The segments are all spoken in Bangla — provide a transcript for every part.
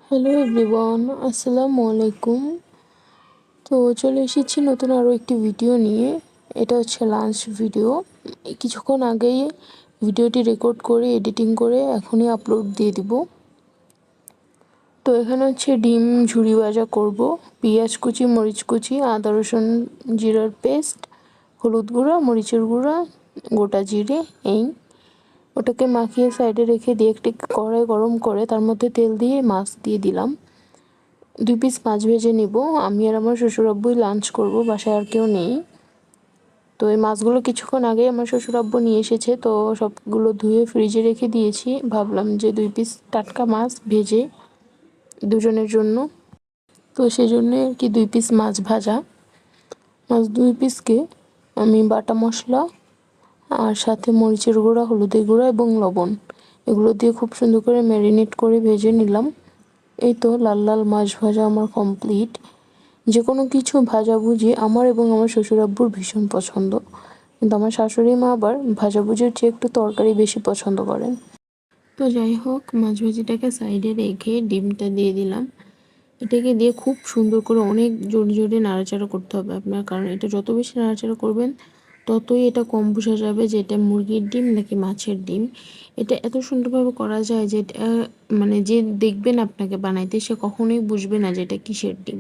হ্যালো এভরিওয়ান, আসসালামু আলাইকুম। তো চলে এসেছি নতুন আরও একটি ভিডিও নিয়ে। এটা হচ্ছে লাঞ্চ ভিডিও। কিছুক্ষণ আগেই ভিডিওটি রেকর্ড করে এডিটিং করে এখনই আপলোড দিয়ে দিব। তো এখানে হচ্ছে ডিম ঝুরি ভাজা করব, পেঁয়াজ কুচি, মরিচ কুচি, আদা রসুন জিরার পেস্ট, হলুদ গুঁড়া, মরিচের গুঁড়া, গোটা জিরে, এই ওটাকে মাখিয়ে সাইডে রেখে দিয়ে একটি কড়াই গরম করে তার মধ্যে তেল দিয়ে মাছ দিয়ে দিলাম। 2 পিস মাছ ভেজে নিব। আমি আর আমার শ্বশুর আব্বুই লাঞ্চ করব, বাসায় আর কেউ নেই। তো এই মাছগুলো কিছুক্ষণ আগে আমার শ্বশুর আব্বু নিয়ে এসেছে, তো সবগুলো ধুয়ে ফ্রিজে রেখে দিয়েছি। ভাবলাম যে 2 পিস টাটকা মাছ ভেজে দুজনের জন্য, তো সেই জন্যে আর কি 2 পিস মাছ ভাজা। মাছ 2 পিসকে আমি বাটা মশলা আর সাথে মরিচের গুঁড়া, হলুদের গুঁড়া এবং লবণ এগুলো দিয়ে খুব সুন্দর করে ম্যারিনেট করে ভেজে নিলাম। এই তো লাল লাল মাছ ভাজা আমার কমপ্লিট। যে কোনো কিছু ভাজাভুজি আমার এবং আমার শ্বশুর আব্বুর ভীষণ পছন্দ, কিন্তু আমার শাশুড়ি মা আবার ভাজাভুজির চেয়ে একটু তরকারি বেশি পছন্দ করেন। তো যাই হোক, মাছ ভাজিটাকে সাইডে রেখে ডিমটা দিয়ে দিলাম। এটাকে দিয়ে খুব সুন্দর করে অনেক জোরে জোরে নাড়াচাড়া করতে হবে আপনার, কারণ এটা যত বেশি নাড়াচাড়া করবেন ততই এটা কম বোঝা যাবে যে এটা মুরগির ডিম নাকি মাছের ডিম। এটা এত সুন্দরভাবে করা যায় যে এটা মানে যে দেখবেন আপনাকে বানাইতে সে কখনোই বুঝবে না যে এটা কিসের ডিম।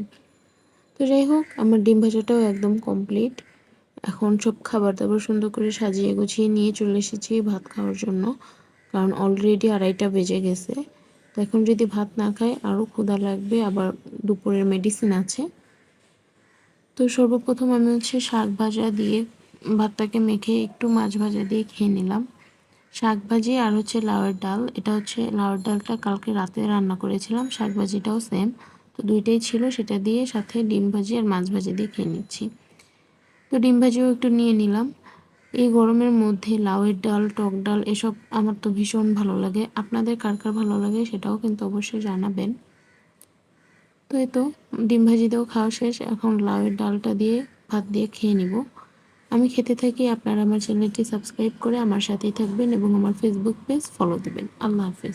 তো যাই হোক, আমার ডিম ভাজাটাও একদম কমপ্লিট। এখন সব খাবার দাবার সুন্দর করে সাজিয়ে গুছিয়ে নিয়ে চলে এসেছি ভাত খাওয়ার জন্য, কারণ অলরেডি 2:30 বেজে গেছে। তো এখন যদি ভাত না খাই আরও ক্ষুধা লাগবে, আবার দুপুরের মেডিসিন আছে। তো সর্বপ্রথম আমি হচ্ছে শাক ভাজা দিয়ে ভাতটাকে মেখে একটু মাছ ভাজা দিয়ে খেয়ে নিলাম। শাক ভাজি আর হচ্ছে লাউয়ের ডাল, এটা হচ্ছে লাউয়ের ডালটা কালকে রাতে রান্না করেছিলাম, শাক ভাজিটাও সেম। তো দুইটাই ছিল, সেটা দিয়ে সাথে ডিম ভাজি আর মাছ ভাজি দিয়ে খেয়ে নিচ্ছি। তো ডিম ভাজিও একটু নিয়ে নিলাম। এই গরমের মধ্যে লাউয়ের ডাল, টক ডাল এসব আমার তো ভীষণ ভালো লাগে। আপনাদের কার কার ভালো লাগে সেটাও কিন্তু অবশ্যই জানাবেন। তো এই তো ডিম ভাজি দিয়েও খাওয়া শেষ, এখন লাউয়ের ডালটা দিয়ে ভাত দিয়ে খেয়ে নিব। আমি খেতে থাকি, আপনারা আমার চ্যানেলটি সাবস্ক্রাইব করে আমার সাথেই থাকবেন এবং আমার ফেসবুক পেজ ফলো দেবেন। আল্লাহ হাফেজ।